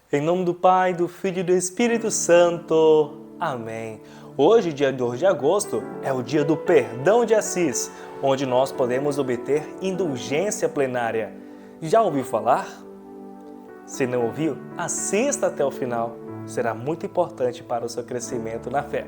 Em nome do Pai, do Filho e do Espírito Santo. Amém. Hoje, dia 2 de agosto, é o dia do Perdão de Assis, onde nós podemos obter indulgência plenária. Já ouviu falar? Se não ouviu, assista até o final. Será muito importante para o seu crescimento na fé.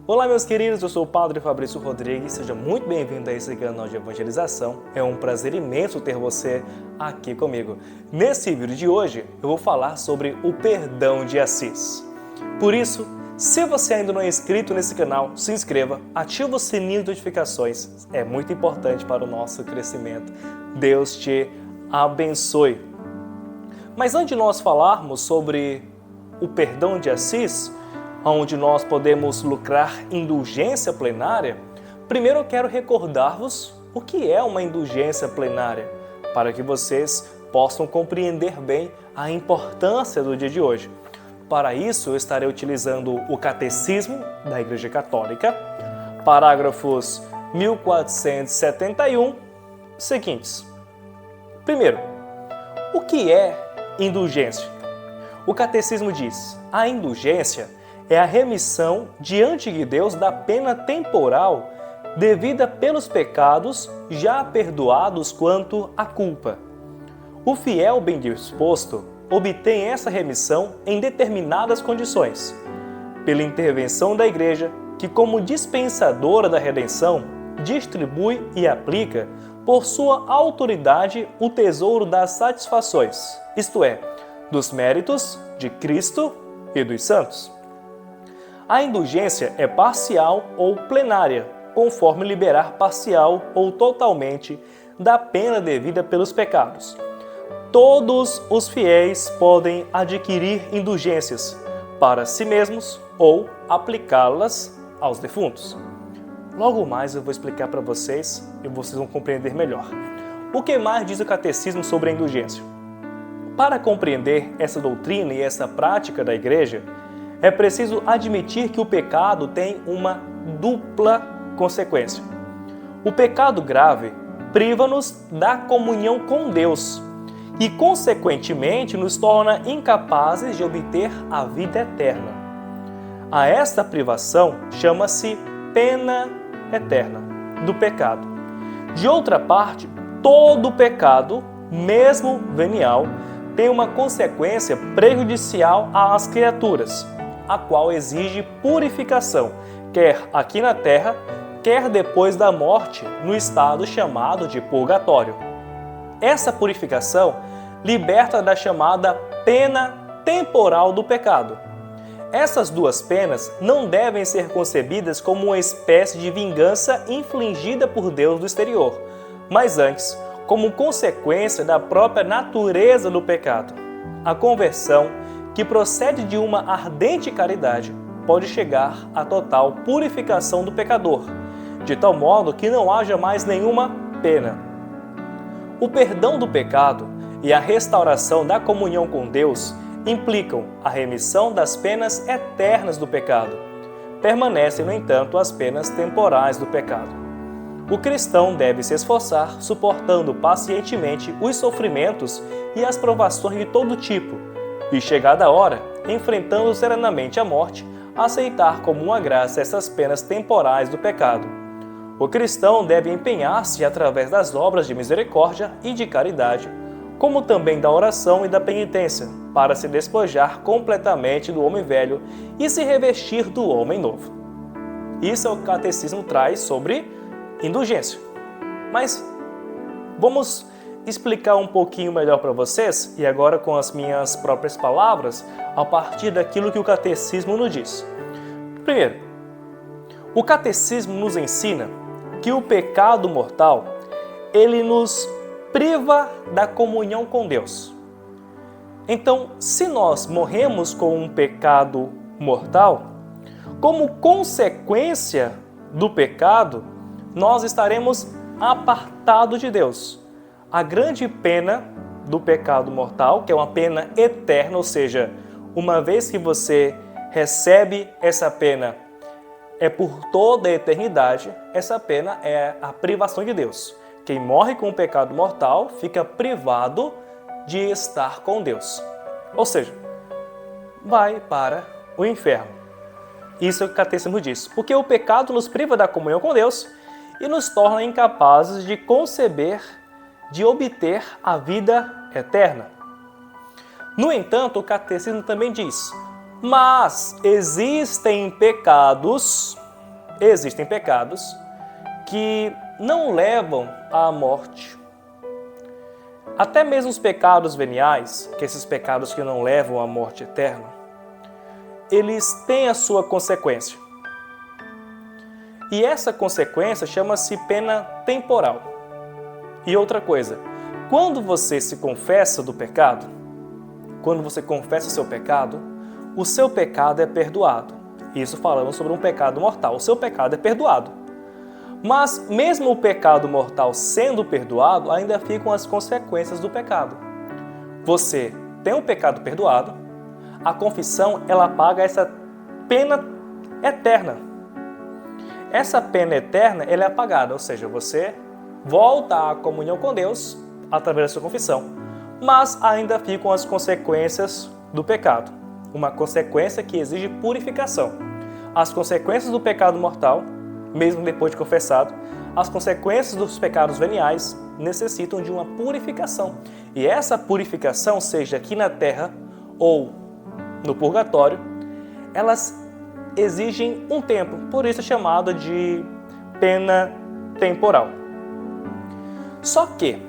Olá, meus queridos, eu sou o Padre Fabrício Rodrigues, seja muito bem-vindo a esse canal de evangelização. É um prazer imenso ter você aqui comigo. Nesse vídeo de hoje, eu vou falar sobre o perdão de Assis. Por isso, se você ainda não é inscrito nesse canal, se inscreva, ative o sininho de notificações, é muito importante para o nosso crescimento. Deus te abençoe. Mas antes de nós falarmos sobre o perdão de Assis, onde nós podemos lucrar indulgência plenária, primeiro eu quero recordar-vos o que é uma indulgência plenária, para que vocês possam compreender bem a importância do dia de hoje. Para isso, eu estarei utilizando o Catecismo da Igreja Católica, parágrafos 1471, seguintes. Primeiro, o que é indulgência? O Catecismo diz: a indulgência é a remissão diante de Deus da pena temporal devida pelos pecados já perdoados quanto à culpa. O fiel bem disposto obtém essa remissão em determinadas condições, pela intervenção da Igreja, que, como dispensadora da redenção, distribui e aplica, por sua autoridade, o tesouro das satisfações, isto é, dos méritos de Cristo e dos santos. A indulgência é parcial ou plenária, conforme liberar parcial ou totalmente da pena devida pelos pecados. Todos os fiéis podem adquirir indulgências para si mesmos ou aplicá-las aos defuntos. Logo mais eu vou explicar para vocês e vocês vão compreender melhor. O que mais diz o Catecismo sobre a indulgência? Para compreender essa doutrina e essa prática da Igreja, é preciso admitir que o pecado tem uma dupla consequência. O pecado grave priva-nos da comunhão com Deus e, consequentemente, nos torna incapazes de obter a vida eterna. A esta privação chama-se pena eterna do pecado. De outra parte, todo pecado, mesmo venial, tem uma consequência prejudicial às criaturas, a qual exige purificação, quer aqui na terra, quer depois da morte, no estado chamado de purgatório. Essa purificação liberta da chamada pena temporal do pecado. Essas duas penas não devem ser concebidas como uma espécie de vingança infligida por Deus do exterior, mas antes, como consequência da própria natureza do pecado. A conversão, que procede de uma ardente caridade, pode chegar à total purificação do pecador, de tal modo que não haja mais nenhuma pena. O perdão do pecado e a restauração da comunhão com Deus implicam a remissão das penas eternas do pecado. Permanecem, no entanto, as penas temporais do pecado. O cristão deve se esforçar, suportando pacientemente os sofrimentos e as provações de todo tipo, e, chegada a hora, enfrentando serenamente a morte, aceitar como uma graça essas penas temporais do pecado. O cristão deve empenhar-se através das obras de misericórdia e de caridade, como também da oração e da penitência, para se despojar completamente do homem velho e se revestir do homem novo. Isso é o que o Catecismo traz sobre indulgência. Mas vamos explicar um pouquinho melhor para vocês, e agora com as minhas próprias palavras, a partir daquilo que o Catecismo nos diz. Primeiro, o Catecismo nos ensina que o pecado mortal, ele nos priva da comunhão com Deus. Então, se nós morremos com um pecado mortal, como consequência do pecado, nós estaremos apartados de Deus. A grande pena do pecado mortal, que é uma pena eterna, ou seja, uma vez que você recebe essa pena, é por toda a eternidade, essa pena é a privação de Deus. Quem morre com o pecado mortal fica privado de estar com Deus. Ou seja, vai para o inferno. Isso é o que o catecismo diz. Porque o pecado nos priva da comunhão com Deus e nos torna incapazes de conceber, de obter a vida eterna. No entanto, o catecismo também diz: mas existem pecados que não levam à morte. Até mesmo os pecados veniais, que esses pecados que não levam à morte eterna, eles têm a sua consequência. E essa consequência chama-se pena temporal. E outra coisa, quando você se confessa do pecado, quando você confessa o seu pecado é perdoado. Isso falamos sobre um pecado mortal. O seu pecado é perdoado. Mas mesmo o pecado mortal sendo perdoado, ainda ficam as consequências do pecado. Você tem um pecado perdoado, a confissão ela paga essa pena eterna. Essa pena eterna ela é apagada, ou seja, você volta à comunhão com Deus através da sua confissão, mas ainda ficam as consequências do pecado. Uma consequência que exige purificação. As consequências do pecado mortal, mesmo depois de confessado, as consequências dos pecados veniais necessitam de uma purificação. E essa purificação, seja aqui na terra ou no purgatório, elas exigem um tempo, por isso é chamada de pena temporal. Só que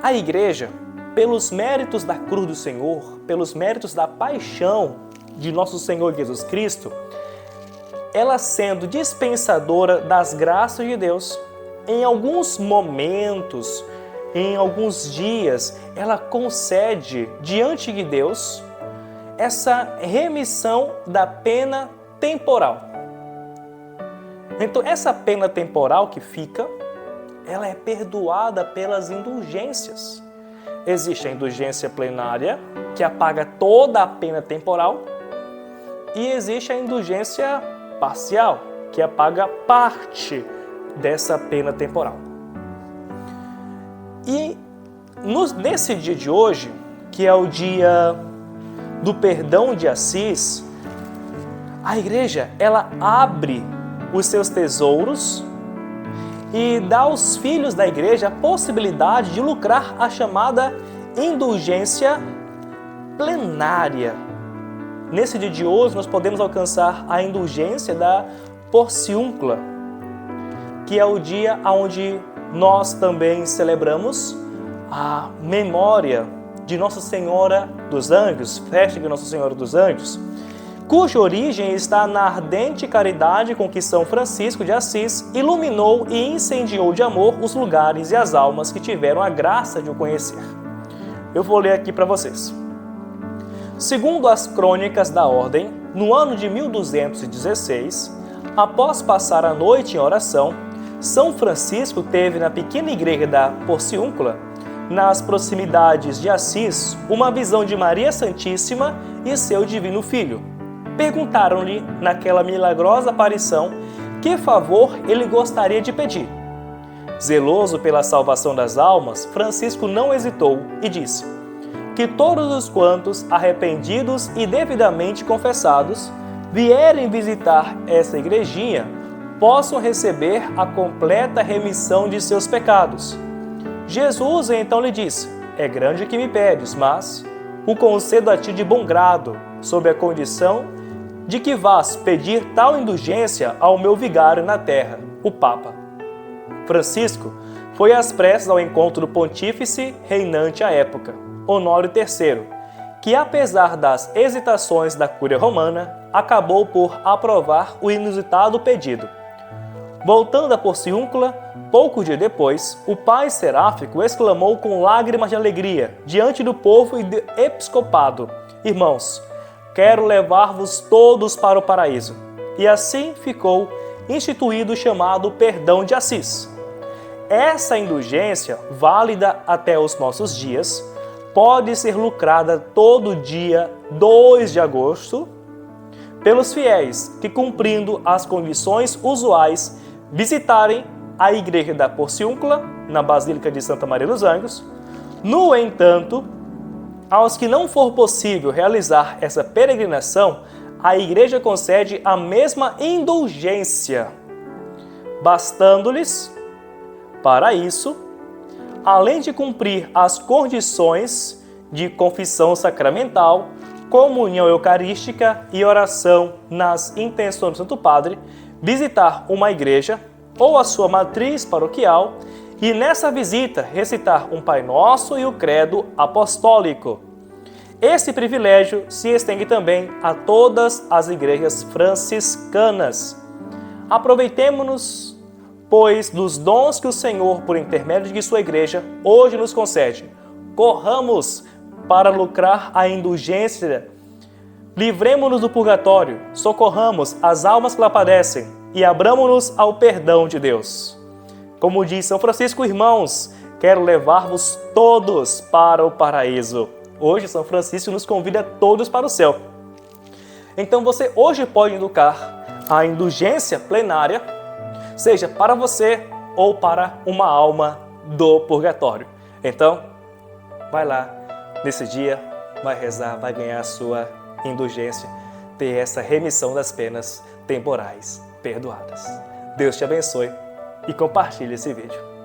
a Igreja, pelos méritos da cruz do Senhor, pelos méritos da paixão de nosso Senhor Jesus Cristo, ela sendo dispensadora das graças de Deus, em alguns momentos, em alguns dias, ela concede diante de Deus essa remissão da pena temporal. Então, essa pena temporal que fica, ela é perdoada pelas indulgências. Existe a indulgência plenária, que apaga toda a pena temporal, e existe a indulgência parcial, que apaga parte dessa pena temporal. E nesse dia de hoje, que é o dia do perdão de Assis, a Igreja ela abre os seus tesouros e dá aos filhos da Igreja a possibilidade de lucrar a chamada indulgência plenária. Nesse dia de hoje, nós podemos alcançar a indulgência da Porciúncula, que é o dia onde nós também celebramos a memória de Nossa Senhora dos Anjos, festa de Nossa Senhora dos Anjos, cuja origem está na ardente caridade com que São Francisco de Assis iluminou e incendiou de amor os lugares e as almas que tiveram a graça de o conhecer. Eu vou ler aqui para vocês. Segundo as crônicas da Ordem, no ano de 1216, após passar a noite em oração, São Francisco teve na pequena igreja da Porciúncula, nas proximidades de Assis, uma visão de Maria Santíssima e seu divino Filho. Perguntaram-lhe, naquela milagrosa aparição, que favor ele gostaria de pedir. Zeloso pela salvação das almas, Francisco não hesitou e disse: que todos os quantos, arrependidos e devidamente confessados, vierem visitar essa igrejinha, possam receber a completa remissão de seus pecados. Jesus então lhe disse: é grande o que me pedes, mas o concedo a ti de bom grado, sob a condição de que vás pedir tal indulgência ao meu vigário na terra, o Papa. Francisco foi às pressas ao encontro do pontífice reinante à época, Honório III, que apesar das hesitações da Cúria Romana, acabou por aprovar o inusitado pedido. Voltando a Porciúncula, pouco dia depois, o pai seráfico exclamou com lágrimas de alegria diante do povo e do episcopado: irmãos, quero levar-vos todos para o paraíso. E assim ficou instituído o chamado perdão de Assis. Essa indulgência, válida até os nossos dias, pode ser lucrada todo dia 2 de agosto pelos fiéis que, cumprindo as condições usuais, visitarem a igreja da Porciúncula, na Basílica de Santa Maria dos Anjos. No entanto, Aos que não for possível realizar essa peregrinação, a Igreja concede a mesma indulgência, bastando-lhes, para isso, além de cumprir as condições de confissão sacramental, comunhão eucarística e oração nas intenções do Santo Padre, visitar uma igreja ou a sua matriz paroquial e nessa visita recitar um Pai Nosso e o Credo Apostólico. Esse privilégio se estende também a todas as igrejas franciscanas. Aproveitemo-nos, pois, dos dons que o Senhor, por intermédio de sua igreja, hoje nos concede. Corramos para lucrar a indulgência, livremo-nos do purgatório, socorramos as almas que lá padecem e abramo-nos ao perdão de Deus. Como diz São Francisco, irmãos, quero levar-vos todos para o paraíso. Hoje, São Francisco nos convida todos para o céu. Então, você hoje pode invocar a indulgência plenária, seja para você ou para uma alma do purgatório. Então, vai lá, nesse dia, vai rezar, vai ganhar a sua indulgência, ter essa remissão das penas temporais perdoadas. Deus te abençoe e compartilhe esse vídeo.